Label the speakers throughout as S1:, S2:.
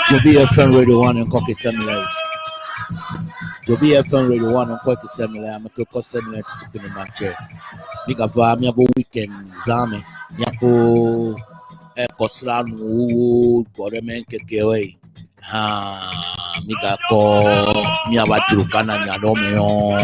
S1: DZOBIFMRADIO1 and Cocky Semile. DZOBIFMRADIO1 and Cocky Semile. I'm a Coco Semile to keep in the match. Mika for me about weekend Zami. Yako Kosran Wu Boremen Kekewe. Mika ko mi abatu kana nyadomeo.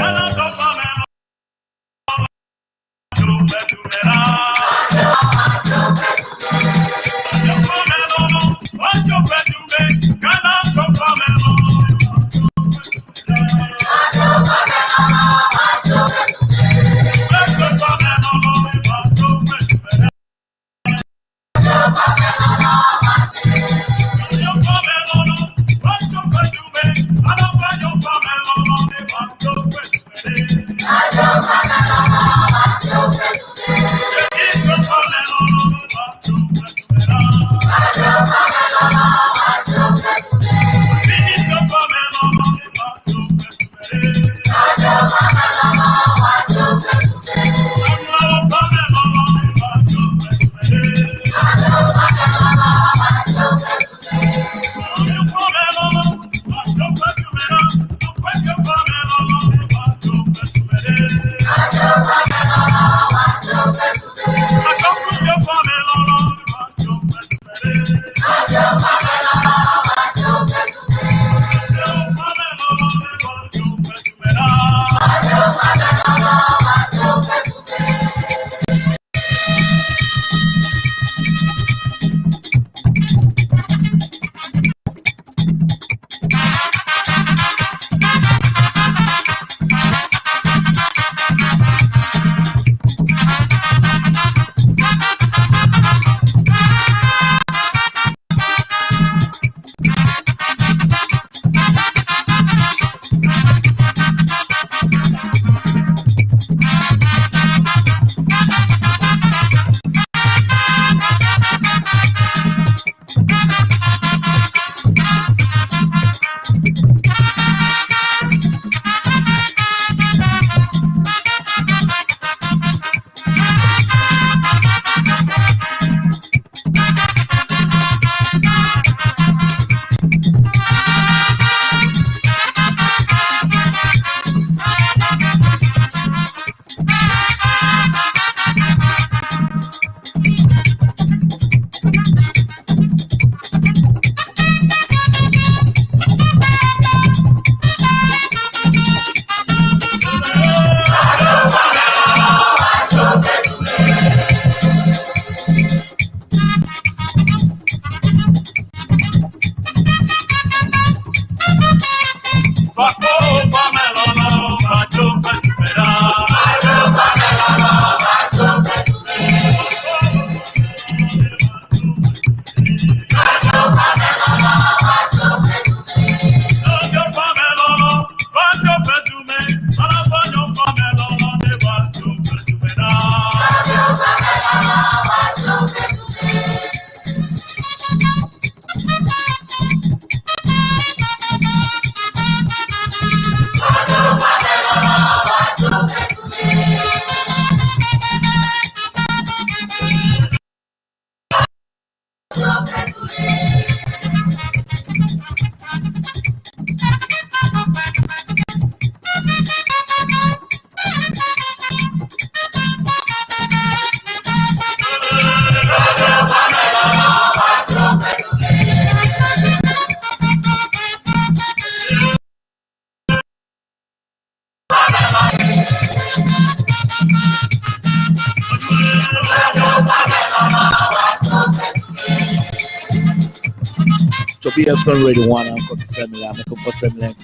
S1: DZOBIFMRADIO1 and Cocky Semile. I'm a Coco Semile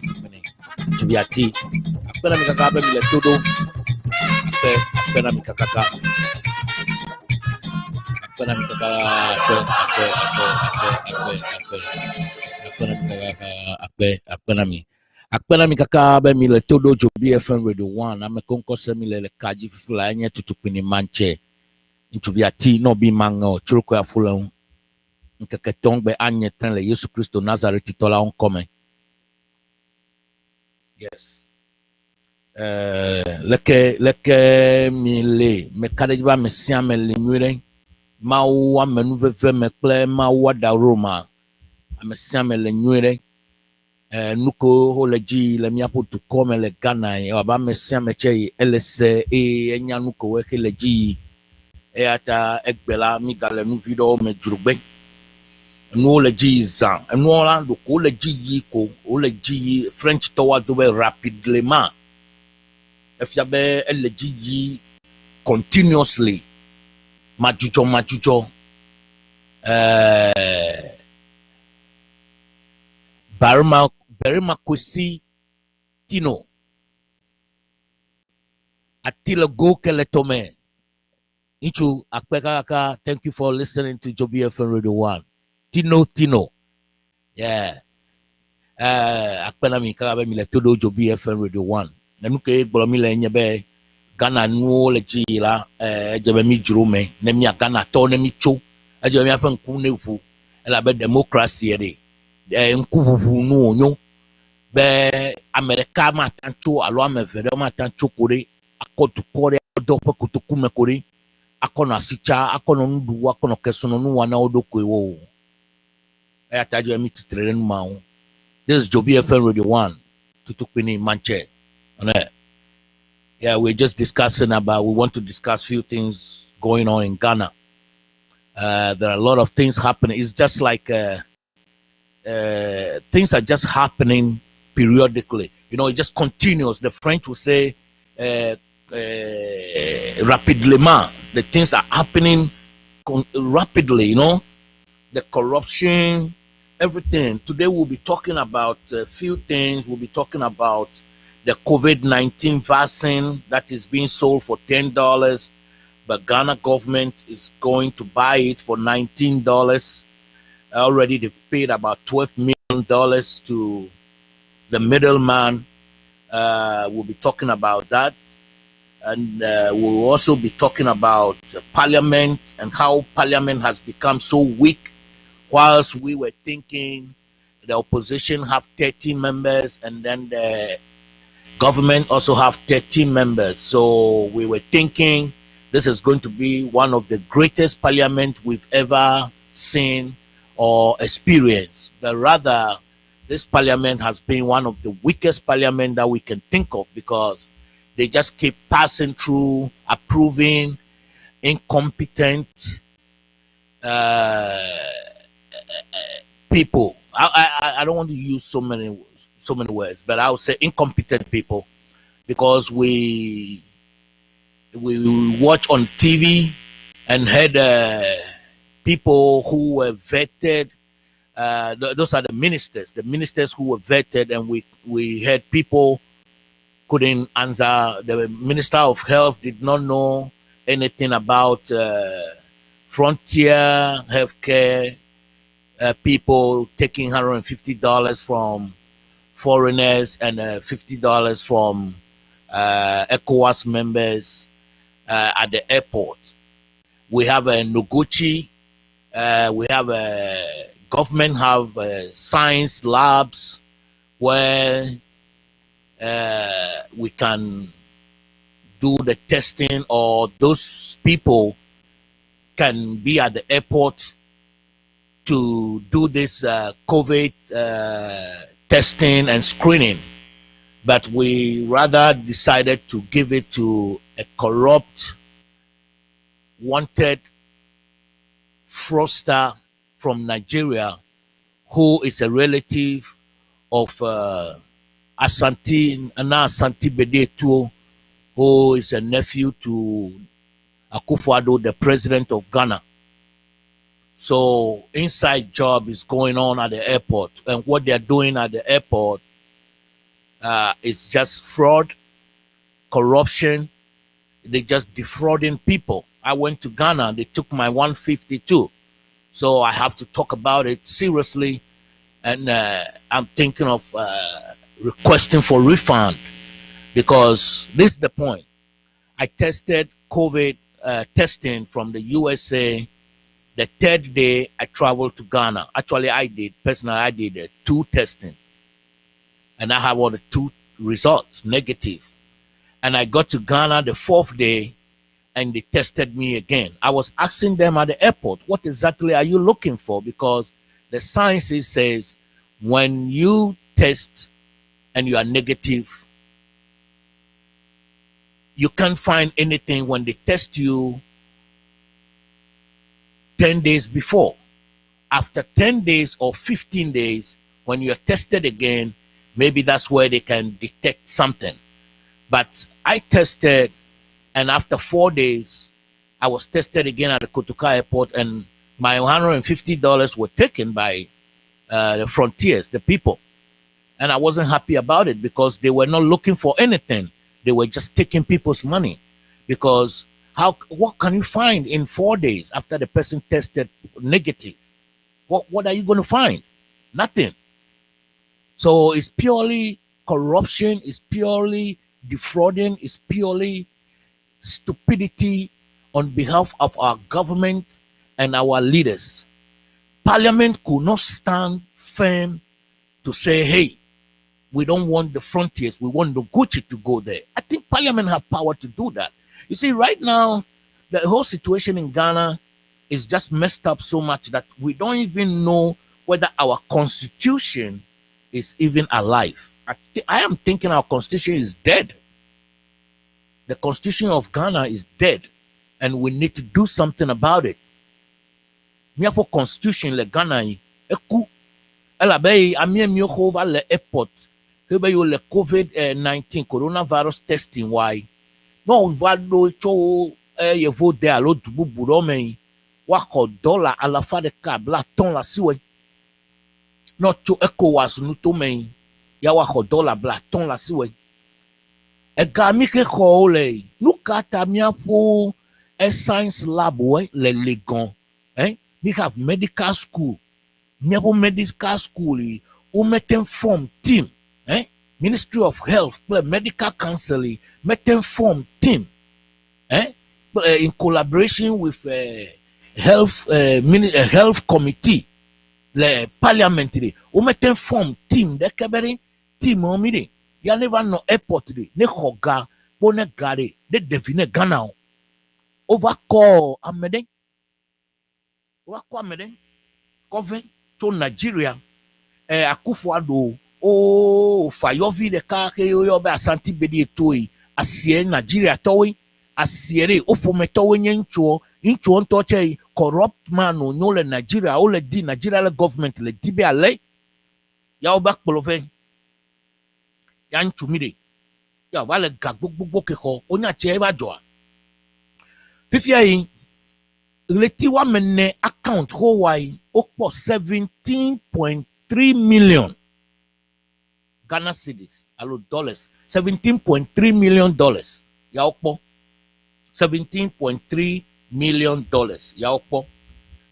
S1: to be a tea. Apena mikaka be mile todo. Apena mikaka. Apena mikaka be mile todo. DZOBIFMRADIO1. I'm a Coco Semile le kaji fly nye tutupini manche. Into be a tea no be mango. Churoko ya fula. Nkeke tongbe anye ten le Yesu Christo Nazareth tola on come. Yes. Leke mi le me kadejba me siame le nwire ma wa menu veve me kple ma wa da Roma amesiame le nyuire nuko ho le dzi le miaƒo dukɔ me le Ghana ye waba amesiame tse elese eye enya nuko we le dzi eya ta egbe la mi gale nu vi ɖewo me dzrogbe nuwo le dzi zã enuwo la ɖoko le dzi yi ko wole dzi yi French tɔwo do be rapidement efia be ele dzi yi continuously madzudzɔ Barima Kwesi Tino atile go kele tome Ichu akpekaka, thank you for listening to ZOBIFM Radio 1. Tino. Yeah. Akpena mi kaka be mi le todo ZOBIFM Radio 1. Nanuke gbolo mi le nyebe Ghana nuo le ji la jebe mi jurume ne mi Ghana to ne mi cho jebe mi afa nku ne fu ela be democracy de nku fu nu onyo be America ma tancho alo amevere ma tancho kore akotu kore do pe kutuku me kore akono asicha akono ndu akono kesono nu wana odoko ewo ayatajo emi titrere nu mawo. This is ZOBIFM Radio 1 tutukpini manche. Yeah, we're just discussing about, we want to discuss few things going on in Ghana. There are a lot of things happening. It's just like things are just happening periodically. You know, it just continues. The French will say rapidement. The things are happening rapidly, you know, the corruption, everything. Today we'll be talking about a few things. We'll be talking about the COVID-19 vaccine that is being sold for $10, but Ghana government is going to buy it for $19. Already they've paid about $12 million to the middleman. We'll be talking about that. And we'll also be talking about Parliament and how Parliament has become so weak. Whilst we were thinking the opposition have 13 members and then the government also have 13 members. So we were thinking this is going to be one of the greatest parliament we've ever seen or experienced. But rather, this parliament has been one of the weakest parliament that we can think of because they just keep passing through, approving incompetent people. I don't want to use so many words, but I would say incompetent people because we watch on TV and heard people who were vetted. Those are the ministers who were vetted, and we heard people couldn't answer. The Minister of Health did not know anything about frontier healthcare. People taking $150 from foreigners and $50 from ECOWAS members at the airport. We have a Noguchi. We have a government have science labs where we can do the testing, or those people can be at the airport to do this COVID testing and screening. But we rather decided to give it to a corrupt, wanted fraudster from Nigeria who is a relative of Asante Bedetuo, who is a nephew to Akufo-Addo, the president of Ghana. So inside job is going on at the airport, and what they're doing at the airport is just fraud, corruption. They just defrauding people. I went to Ghana, they took my 152. So I have to talk about it seriously, and I'm thinking of requesting for refund, because this is the point. I tested COVID testing from the USA. The third day I traveled to Ghana. Actually, I did 2 testing, and I have all the 2 results negative. And I got to Ghana the 4th day, and they tested me again. I was asking them at the airport, what exactly are you looking for? Because The science says when you test and you are negative, you can't find anything when they test you 10 days before. After 10 days or 15 days, when you're tested again, maybe that's where they can detect something. But I tested, and after 4 days, I was tested again at the Kotoka airport, and my $150 were taken by the frontiers, the people. And I wasn't happy about it because they were not looking for anything. They were just taking people's money. Because what can you find in 4 days after the person tested negative? What are you going to find? Nothing. So it's purely corruption, it's purely defrauding, it's purely stupidity on behalf of our government and our leaders. Parliament could not stand firm to say, hey, we don't want the frontiers, we want the Gucci to go there. I think Parliament have power to do that. You see, right now, the whole situation in Ghana is just messed up so much that we don't even know whether our constitution is even alive. I am thinking our constitution is dead. The constitution of Ghana is dead, and we need to do something about it. Miapo constitution le Ghana eku ela be amie mi over le airport be yo le COVID-19 coronavirus testing why no va do cho ye vo de alo dubu buro me wa ko dollar ala fa de ka bla ton la siwe no cho ECOWAS nu to me ya wa ko dollar bla ton la siwe e ga mi ke ko le nu ka ta miapo science lab we le legon we have medical school. Miapo medical school who metem form team. Ministry of Health, medical counseling, metem form team. In collaboration with health committee, le parliamentary, who metem form team. De keberi team omide. Ya never know airport de. Ne hoga, bone gare, de define Ghana. Overcall amede. Overcall amede. Cover to Nigeria, Akufo-Addo, Fayovi de Kake yo be Asante Bedi etoi, asie Nigeria towi, asiere ofome towi nyencho, incho ntoche corrupt man no le Nigeria, o le di Nigeria le government le di be ale, ya o back polove, ya nchumide, ya wale gagbogbo keko, onya che eba joa. Fifia yi, Letiwa mene account Hawaii okpo 17.3 million Ghana cedis, alo dollars, $17.3 million. Ya okpo $17.3 million. Ya okpo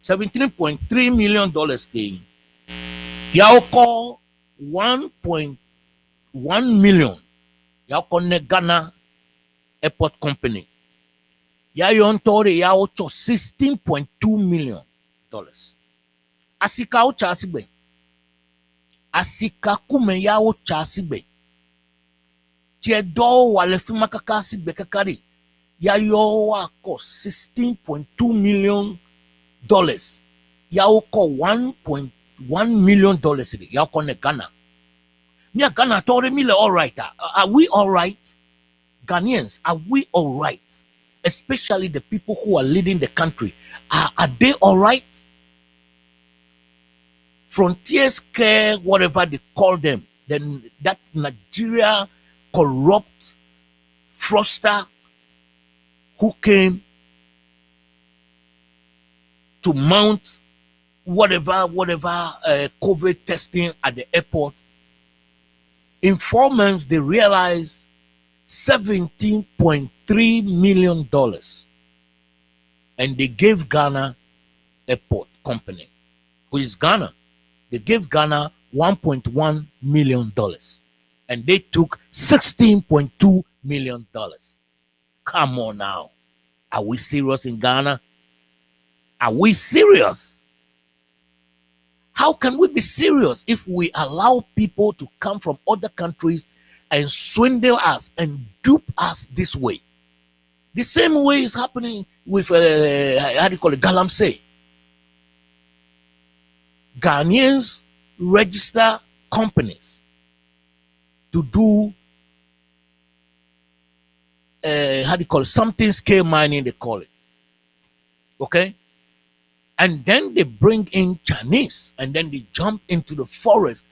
S1: $17.3 million ke. Ya okpo 1.1 million. Ya okpo ne Ghana Airport Company. Ya yon tore ya ocho $16.2 million. Asika ocha asigbe. Asika kume ya ocha asigbe. Tiedo wale fima kaka asigbe kakari. Ya yo wako $16.2 million. Ya oko $1.1 million. Ya oko ne Ghana. Mia Ghana tore mile alright. Are we alright? Ghanaians, are we alright? Especially the people who are leading the country. Are they all right? Frontiers care, whatever they call them, then that Nigeria corrupt fraudster who came to mount whatever COVID testing at the airport. In 4 months, they realized $17.3 million, and they gave Ghana Airport Company, which is Ghana, they gave Ghana $1.1 million, and they took $16.2 million. Come on now, are we serious in Ghana? Are we serious? How can we be serious if we allow people to come from other countries and swindle us and dupe us this way? The same way is happening with how do you call it, Galamsey. Ghanaians register companies to do how do you call it? Something scale mining, they call it. Okay? And then they bring in Chinese, and then they jump into the forest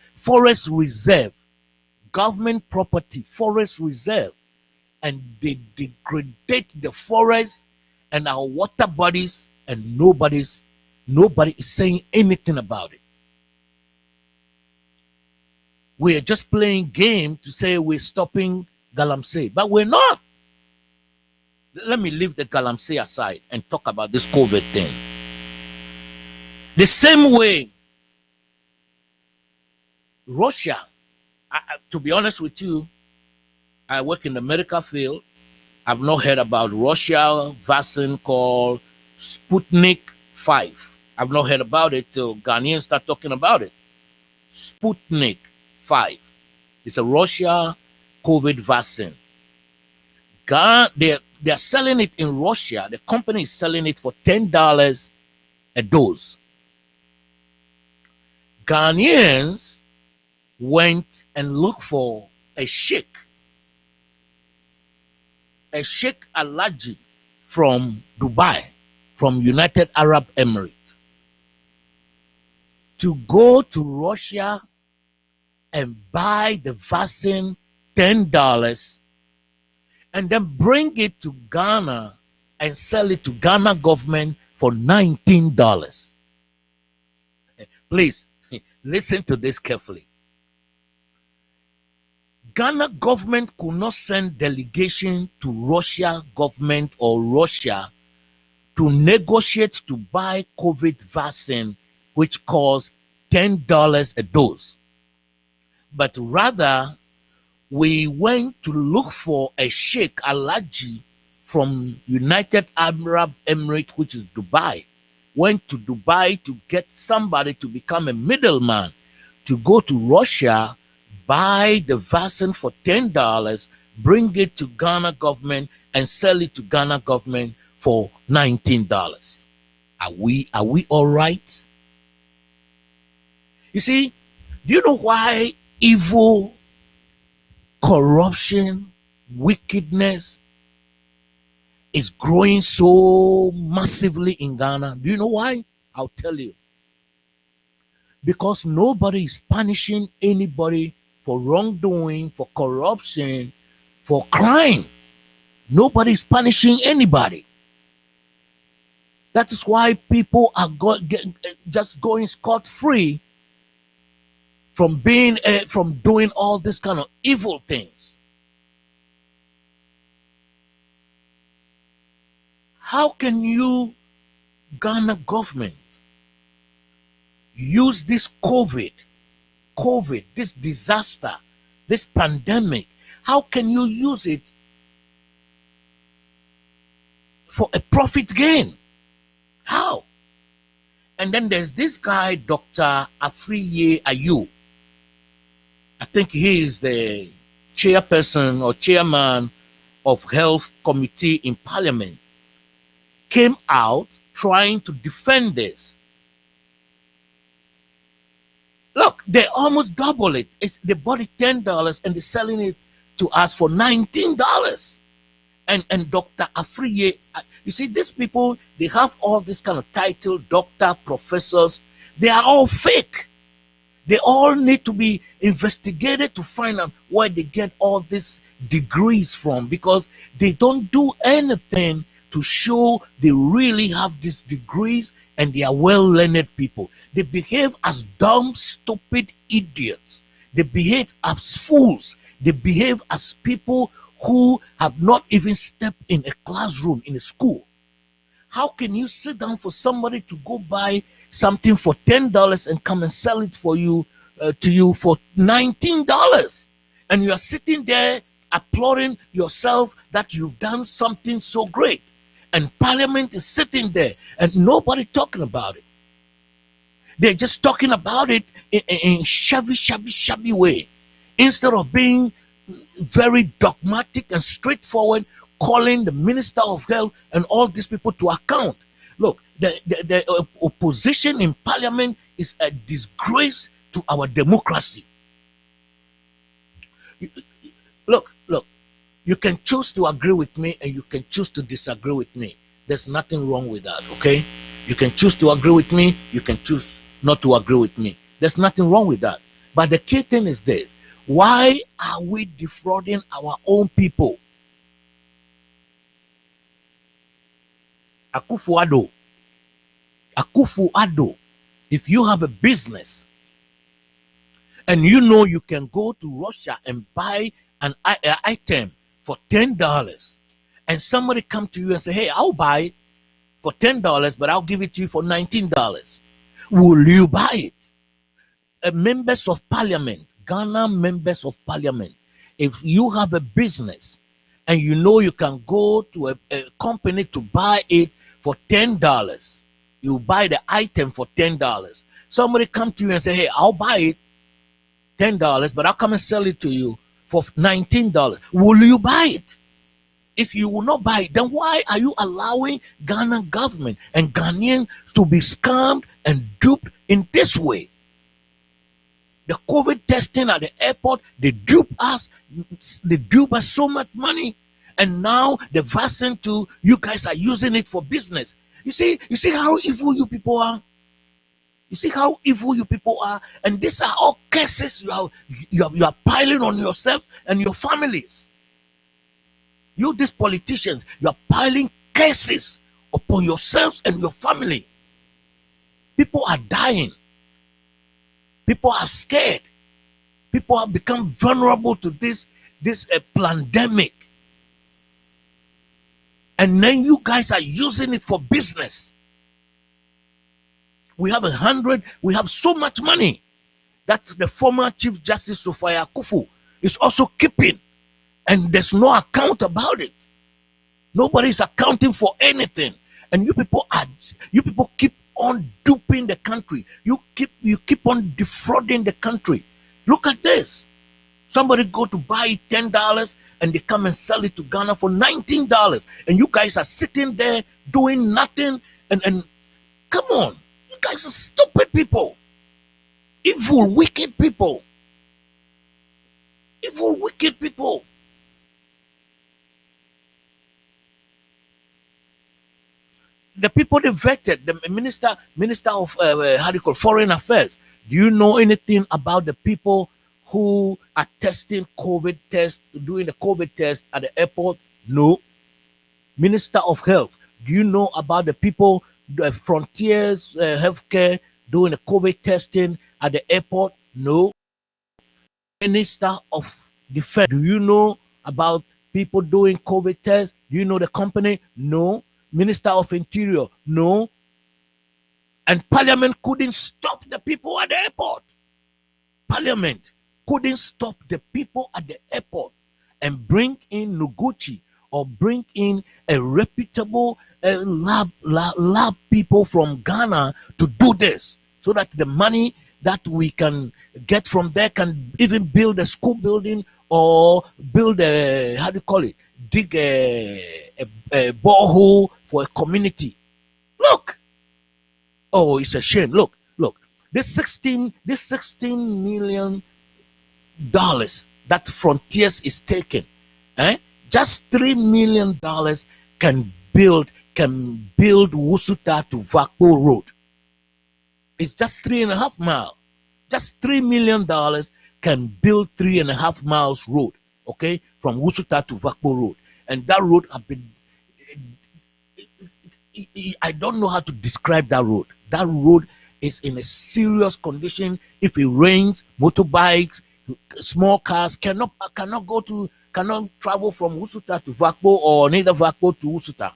S1: reserve, government property, forest reserve, and they degrade the forest and our water bodies, and nobody is saying anything about it. We are just playing game to say we're stopping galamsey, but we're not. Let me leave the galamsey aside and talk about this COVID thing. The same way Russia, to be honest with you, I work in the medical field. I've not heard about Russia vaccine called Sputnik 5. I've not heard about it till Ghanaians start talking about it. Sputnik 5. It's a Russia COVID vaccine. They're selling it in Russia. The company is selling it for $10 a dose. Ghanaians went and looked for a sheikh Alaji from Dubai, from United Arab Emirates, to go to Russia and buy the vaccine $10 and then bring it to Ghana and sell it to Ghana government for $19. Please listen to this carefully. Ghana government could not send delegation to Russia government or Russia to negotiate to buy COVID vaccine, which costs $10 a dose. But rather, we went to look for a Sheikh Alaji from United Arab Emirates, which is Dubai. Went to Dubai to get somebody to become a middleman to go to Russia, buy the vaccine for $10, bring it to Ghana government and sell it to Ghana government for $19. Are we all right? You see, do you know why evil, corruption, wickedness is growing so massively in Ghana? Do you know why? I'll tell you. Because nobody is punishing anybody for wrongdoing, for corruption, for crime. Nobody is punishing anybody. That is why people are just going scot-free from doing all this kind of evil things. How can you, Ghana government, use this COVID, this disaster, this pandemic, how can you use it for a profit gain? How? And then there's this guy, Dr. Afriye-Ayu. I think he is the chairperson or chairman of Health Committee in Parliament. Came out trying to defend this. Look, they almost double it. They bought it $10 and they're selling it to us for $19. And Dr. Afriye, you see, these people, they have all this kind of title, doctor, professors. They are all fake. They all need to be investigated to find out where they get all these degrees from, because they don't do anything to show they really have these degrees and they are well-learned people. They behave as dumb, stupid idiots. They behave as fools. They behave as people who have not even stepped in a classroom in a school. How can you sit down for somebody to go buy something for $10 and come and sell it for you to you for $19? And you are sitting there applauding yourself that you've done something so great. And Parliament is sitting there and nobody talking about it. They're just talking about it in shabby way, instead of being very dogmatic and straightforward, calling the Minister of Health and all these people to account. Look, the opposition in Parliament is a disgrace to our democracy. Look, you can choose to agree with me and you can choose to disagree with me. There's nothing wrong with that, okay? You can choose to agree with me, you can choose not to agree with me. There's nothing wrong with that. But the key thing is this: why are we defrauding our own people? Akufo-Addo, if you have a business and you know you can go to Russia and buy an item for $10, and somebody come to you and say, hey, I'll buy it for $10, but I'll give it to you for $19. Will you buy it? Members of parliament, Ghana members of parliament, if you have a business and you know you can go to a company to buy it for $10, you buy the item for $10. Somebody come to you and say, hey, I'll buy it $10, but I'll come and sell it to you for $19. Will you buy it? If you will not buy it, then why are you allowing Ghana government and Ghanaians to be scammed and duped in this way? The COVID testing at the airport, they dupe us so much money. And now the vaccine too, you guys are using it for business. You see how evil you people are? You see how evil you people are? And these are all curses you are piling on yourself and your families. You, these politicians, you are piling curses upon yourselves and your family. People are dying. People are scared. People have become vulnerable to this pandemic. And then you guys are using it for business. We have so much money that the former Chief Justice Sophia Kufu is also keeping, and there's no account about it. Nobody's accounting for anything. And you people keep on duping the country. You keep on defrauding the country. Look at this. Somebody go to buy $10 and they come and sell it to Ghana for $19. And you guys are sitting there doing nothing. And come on, you guys are stupid people. Evil, wicked people. Evil, wicked people. The people they vetted, the minister of foreign affairs. Do you know anything about the people who are testing COVID test, doing the COVID test at the airport? No. Minister of Health. Do you know about the people, the Frontiers Healthcare, doing the COVID testing at the airport? No. Minister of Defense. Do you know about people doing COVID tests? Do you know the company? No. Minister of Interior? No. And Parliament couldn't stop the people at the airport. Parliament couldn't stop the people at the airport and bring in Noguchi or bring in a reputable lab people from Ghana to do this, so that the money that we can get from there can even build a school building or build a, dig a borehole for a community. Look. Oh, it's a shame. Look. This $16 million that Frontiers is taking, just $3 million can build Wusuta to Vakpo Road. It's just 3.5 miles. Just $3 million can build 3.5 miles road, okay, from Wusuta to Vakpo Road. And that road have been, I don't know how to describe that road. That road is in a serious condition. If it rains, motorbikes, small cars cannot travel from Wusuta to Vakpo, or neither Vakpo to Wusuta.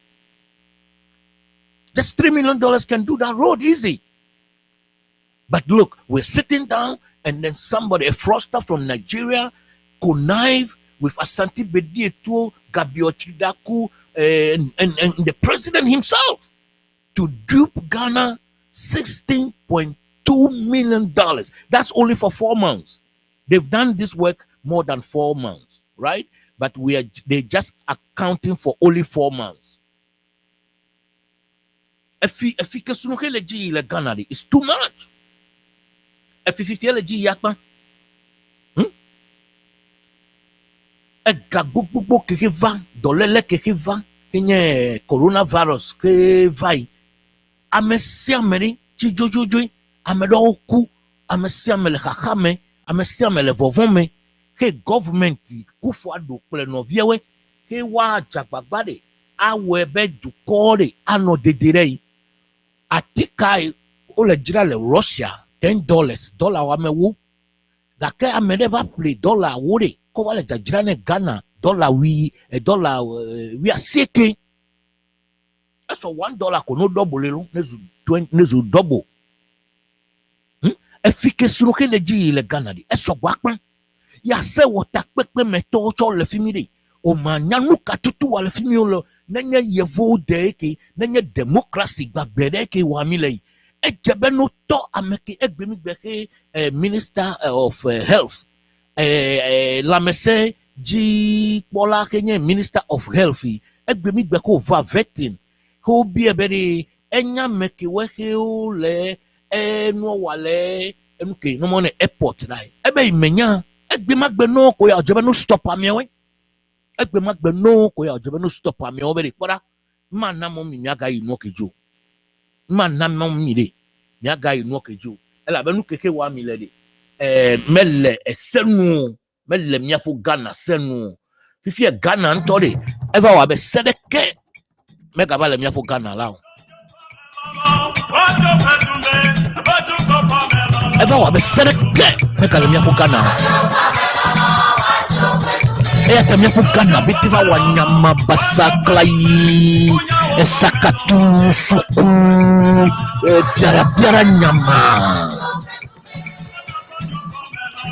S1: Just $3 million can do that road easy. But look, we're sitting down, and then somebody, a fraudster from Nigeria, connive with Asante Bedietuo, Gabio Chidaku, and the president himself to dupe Ghana $16.2 million. That's only for 4 months. They've done this work more than 4 months, right? But they're just accounting for only 4 months. It's too much. Efififie ji yakpa. Ega gbogbo keke va, dolele keke va, kenye coronavirus ke vai. Amesi ameri ti jojojo, amedo ku, amesi amele kakame, amesi amele vovome, ke government kufu ado kple noviewe, ke wa jagbagbade, awe be dukore, ano dedere. Atika ole jira le Russia $10 dollar wa mewu. Gake amedeva play dollar wore ko wale jira ne Ghana dollar we dollar we are seke. So $1 ko no double lo nezu double. Efike sunu ke le ji le Ghana di. Eso gwakpan. Ya se wota pepe meto cho le fimire. O ma nyanu katutu wa le fimio lo nenye yevo de ke nenye democracy gbagbere ke wa mi le. Ejebe no to ameke egbemi gbeke Minister of Health lamese ji pola kenye Minister of Health egbemi gbeko va vetting ho bi ebere enya meke wehe o le no wale enuke no mo ne airport nai ebe imenya egbemagbe no ko ya ojebe no stop amiewe egbemagbe no ko ya ojebe no stop amiewe bere kpora ma na mo mi aga inu okejo man na mire nyaga inu keju ela benu keke wa mi lede mele esenu mele miafo Ghana senu fifi Ghana ntori eva wa be sedeke mega bale miafo Ghana lawo eva wa be sedeke mega miafo Ghana eya miafo Ghana bitiva wa nyama basaklai esakatu suku biara nyama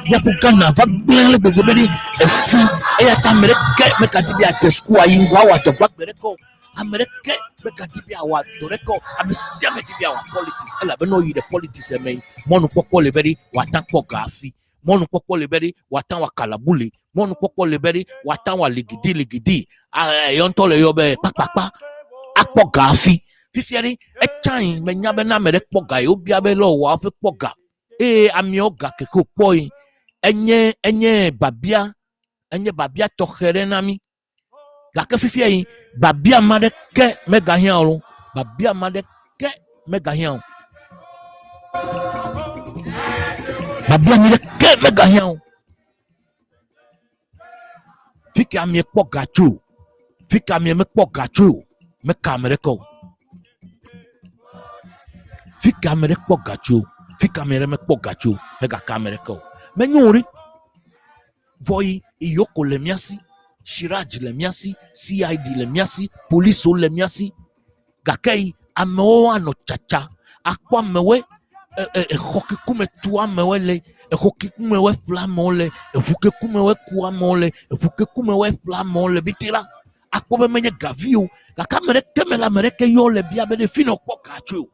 S1: yapo Ghana va blele begobedi efi eya tamereke mekatibi atesku ayingwa wa tokwa bereko amerike mekatibi awa doreko amisia metibi awa politics ela beno yi the politics eme monu popo lebedi watan poka afi monu popo lebedi watan wa kalabule monu popo lebedi watan wa ligidi yonto le yobe pakpakpa akpo gafi fifiari echain menyabe na mere kpoga yo biabe lo wa fe kpoga amioga ke ko poi enye babia tokhere nami gake fifiari babia made ke mega hian babia made ke mega hian babia made ke mega hian fiki ami kpoga chu fiki ami me kpoga chu me kamereko fi kamere kpo gacho fi kamere me kpo gacho me ga kamereko me nyori voyi iyoko le miasi shiraj le miasi CID le miasi police le miasi gakei ameo ano chacha akwa mewe hoki kume tua mewele hoki kumewe flamole hoki kumewe kuwa mole hoki kumewe flamole bitila akwa menye gavio ga kamere kemela mereke yo le bia be fino kpo gacho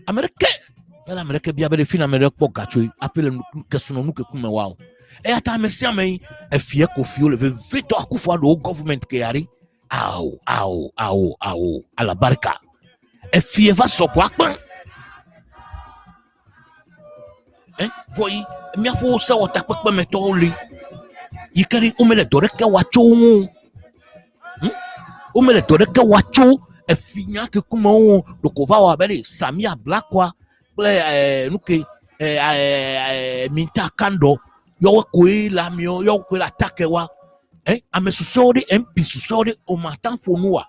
S1: Amerike bia be fina me kpo gacho apele kesuno nuke kume wao ta mesia me efie kofio le veto akufo do government ke yari au ala barka efie va sopo akpan voyi miafo se wota pepe metoli yikeri umele doreke wacho umele doreke wacho efinya ke kuma o dokova wa bere samia blackwa ple nuke minta kando yo ko la mio yo ko la takewa amesusori MP susori o matan fonua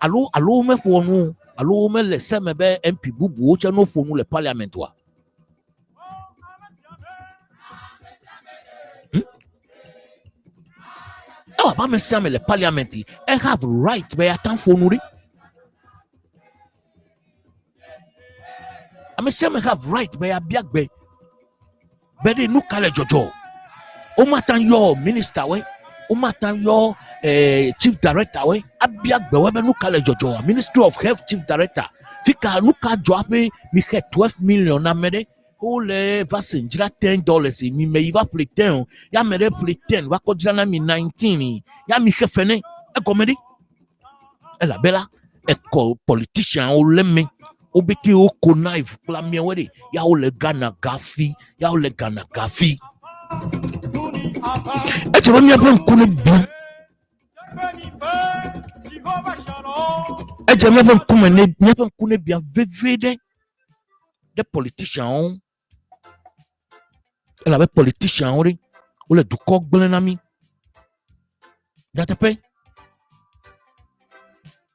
S1: alo me fonu alo me le semebe MP bubu o che no fonu le parliament wa ba me same le parliament have right be atan fonuri amesiame have right be abiagbe bede nu kale jojo o matan yo minister we o matan yo chief director we abiagbe we be nu kale jojo Ministry of Health chief director fika nu ka jo ape mi ke 12 million na mede o le vaccine jira $10 mi me iva play 10 ya mede play 10 wa ko jira na mi 19 ya mi ke fene e komedi ela bela eko politician o lemme obeke o connive la miewede ya o le Ghana gafi ya o le Ghana gafi ejeba mi afa nkune bi ejeba mi afa nkune bi vevede de politician ela be politician o le dukɔ gblẽ na mi nyateƒe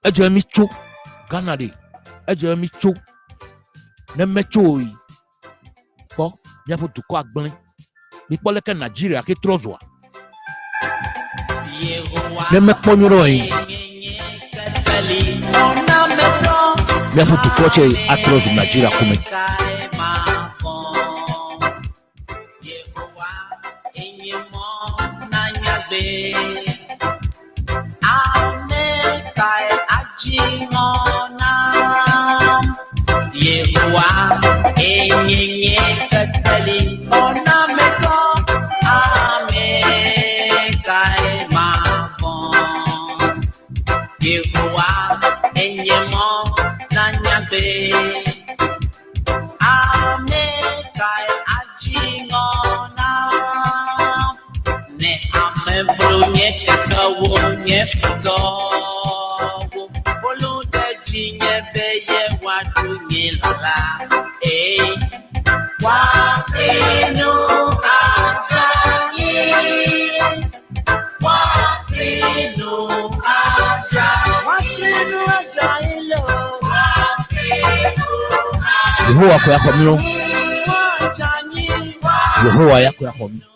S1: edze mi tso Ghana de edze mi tso ne metso yi kpɔ miaƒe dukɔ agblẽ mi kpɔ leke Nigeria ke trɔ zɔa ne mekpɔ nyuie yi miaƒe dukɔ tse atrɔ zu Nigeria kome. Yehowa kwa yako mlo Yehowa yako yako mlo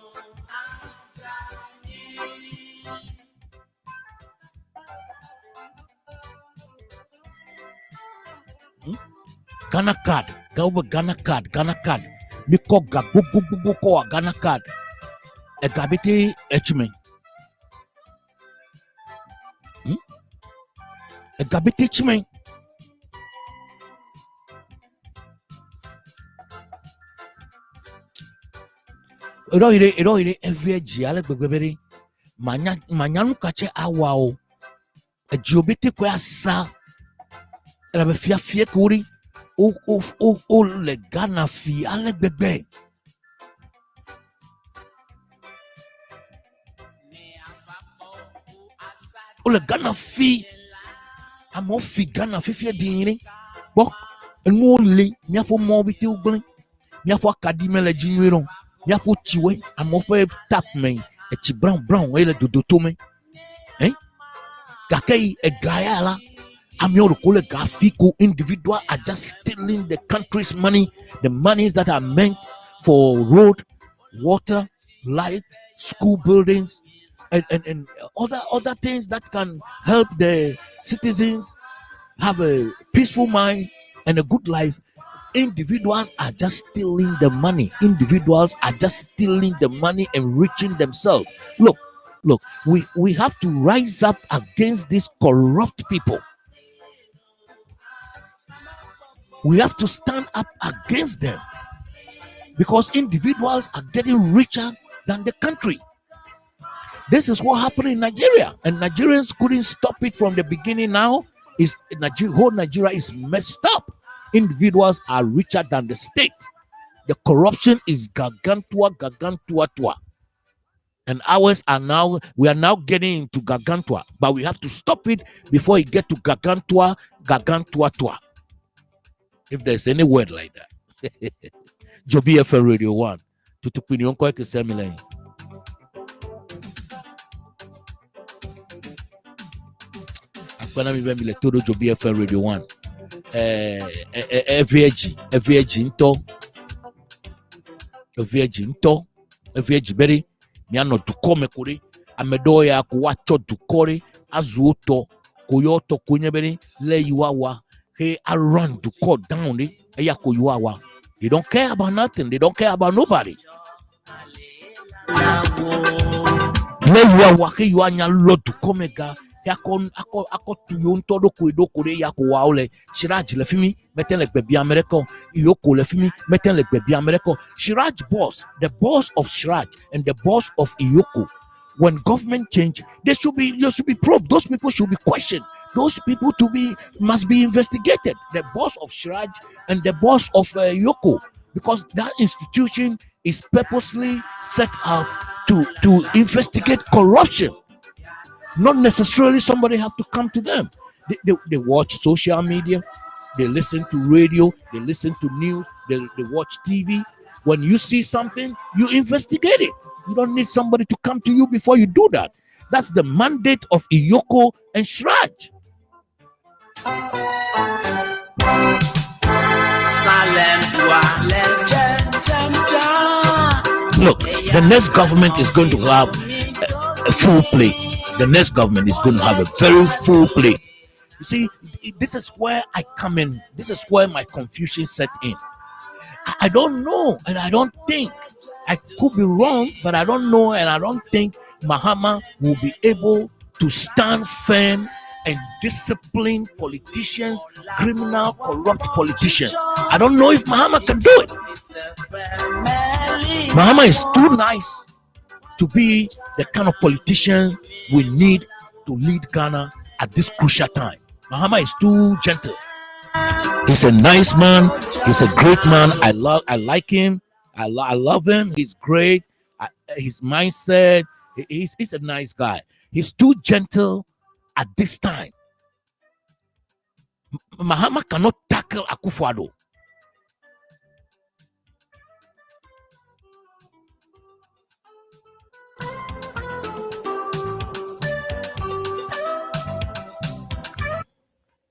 S1: Ghana card gawo Ghana card mi ko ga gbogbo ko Ghana card e gabete echime e gabete echime Eroire evieji ale gbegbebere manyanu kache awao ejiobete ko asa ela be fie kuri o le Ghana fi ale gbegbe o le Ghana fi amo fi Ghana fi dinire bo enu o le miapo mo bi te ogblen miapo akadime le jinwero miapo chiwe amo fe tap me e brown ele dodoto me gakei e gaya la Amiorukule Gafiko individual are just stealing the country's money, the monies that are meant for road, water, light, school buildings, and other things that can help the citizens have a peaceful mind and a good life. Individuals are just stealing the money. Individuals are just stealing the money, enriching themselves. Look, we have to rise up against these corrupt people. We have to stand up against them because individuals are getting richer than the country. This is what happened in Nigeria, and Nigerians couldn't stop it from the beginning. Now whole Nigeria is messed up. Individuals are richer than the state. The corruption is gargantua. And we are now getting into gargantua, but we have to stop it before it get to gargantua. If there's any word like that. DZOBIFM Radio 1. Tutupini onko eke semile. Akwana mi bemile todo DZOBIFM Radio 1. Evieji beri mi ano duko mekuri amedo ya kuwacho dukore azuoto koyoto kunyeberi le yiwawa. Hey, I run to call down it. They don't care about nothing. They don't care about nobody. You are lot to come. Ako to yon todo kuido kore yako waole. Shiraj lefimi meten like baby America. Iyoko lefimi meten like baby America. Shiraj boss, the boss of Shiraj and the boss of Iyoko. When government change, you should be probed. Those people should be questioned. those people must be investigated. The boss of Shraj and the boss of Yoko, because that institution is purposely set out to investigate corruption. Not necessarily somebody have to come to them. They watch social media, they listen to radio, they listen to news, they watch TV. When you see something, you investigate it. You don't need somebody to come to you before you do that. That's the mandate of Iyoko and Shraj. Look, the next government is going to have a full plate. The next government is going to have a very full plate. You see, this is where I come in. This is where my confusion set in. I don't know, and I don't think, I could be wrong, but I don't know, and I don't think Mahama will be able to stand firm and discipline politicians, criminal, corrupt politicians. I don't know if Mahama can do it. Mahama is too nice to be the kind of politician we need to lead Ghana at this crucial time. Mahama is too gentle. He's a nice man. He's a great man. I like him. I love him. He's great. His mindset. He's a nice guy. He's too gentle at this time. Mahama cannot tackle Akufo-Addo.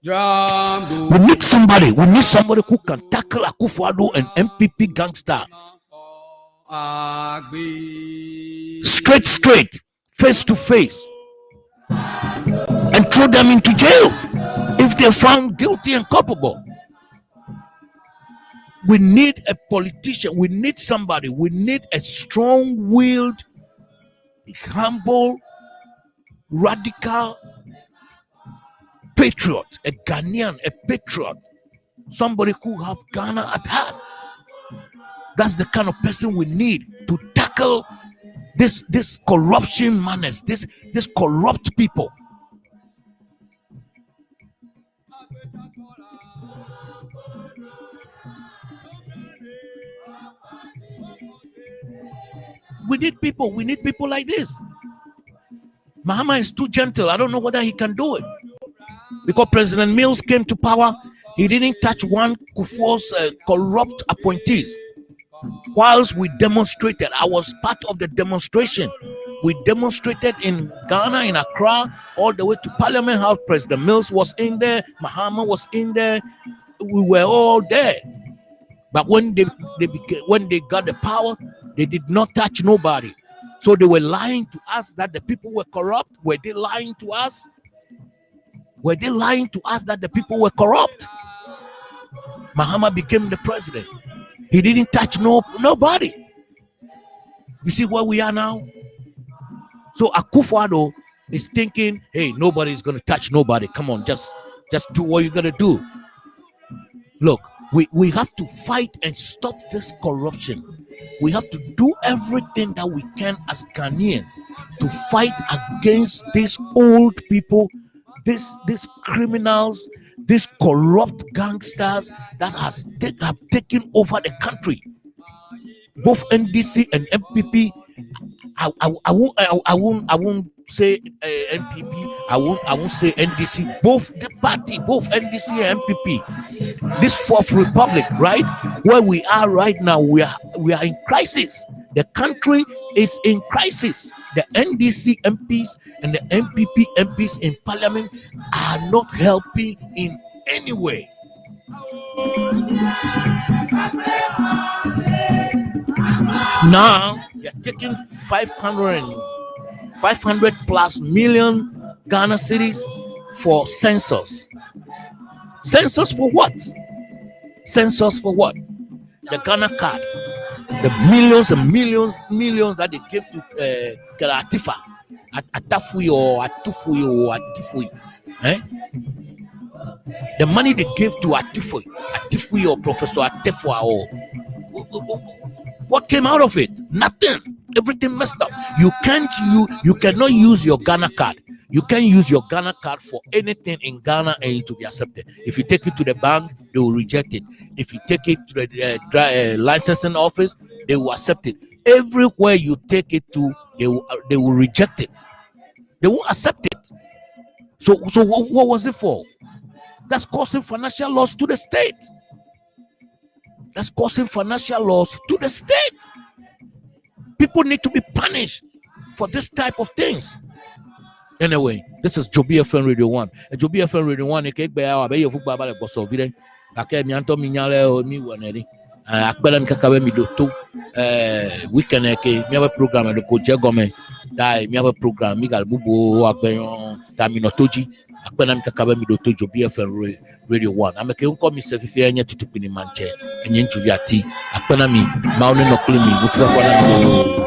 S1: We need somebody who can tackle Akufo-Addo and MPP gangster. Straight, face to face, and throw them into jail if they're found guilty and culpable. We need a politician. We need somebody. We need a strong-willed, humble, radical patriot, a Ghanaian, a patriot, somebody who have Ghana at heart. That's the kind of person we need to tackle this corruption manners, this corrupt people. We need people like this. Mahama is too gentle. I don't know whether he can do it. Because President Mills came to power, he didn't touch one Kufuor's corrupt appointees. Whilst we demonstrated, I was part of the demonstration. We demonstrated in Ghana, in Accra, all the way to Parliament House. President Mills was in there, Mahama was in there. We were all there. But when they got the power, they did not touch nobody. So they were lying to us that the people were corrupt. Were they lying to us? Were they lying to us that the people were corrupt? Mahama became the president. He didn't touch nobody. You see where we are now? So Akufo-Addo is thinking, hey, nobody's going to touch nobody. Come on, just do what you're going to do. Look, we have to fight and stop this corruption. We have to do everything that we can as Ghanaians to fight against these old people, these criminals, these corrupt gangsters that have taken over the country. Both NDC and MPP. I won't say MPP. I won't say NDC. Both the party, both NDC and MPP. This Fourth Republic, right where we are right now, we are in crisis. The country is in crisis. The NDC MPs and the MPP MPs in Parliament are not helping in any way. Now they're taking 500 plus million Ghana cedis for census. Census for what? Census for what? The Ghana card. The millions and millions that they give to Atifa, Atafui or Atifui. The money they give to Atifui or Professor Atefua, or what came out of it? Nothing. Everything messed up. You cannot use your Ghana card. You can't use your Ghana card for anything in Ghana and it will be accepted. If you take it to the bank, they will reject it. If you take it to the licensing office, they will accept it. Everywhere you take it to, they will reject it. They won't accept it. So what was it for? That's causing financial loss to the state. That's causing financial loss to the state. People need to be punished for this type of things. Anyway, this is JOBIFM Radio 1. JOBIFM Radio 1 ke gbe awa be yofu gba ba le boso vire. Ake mi anto mi nyale o mi woneri. Akpela mi kaka be mi do to weekend ke mi aba program de ko je gome. Dai mi aba program mi gal bubu agbeyon ta mi no toji. Akpela mi kaka be mi do to JOBIFM Radio 1. Ameke unko mi se fifi enya tutupi ni manche. Enye nchuvi ati. Akpela mi ma oni no klimi mutra kwa na mi.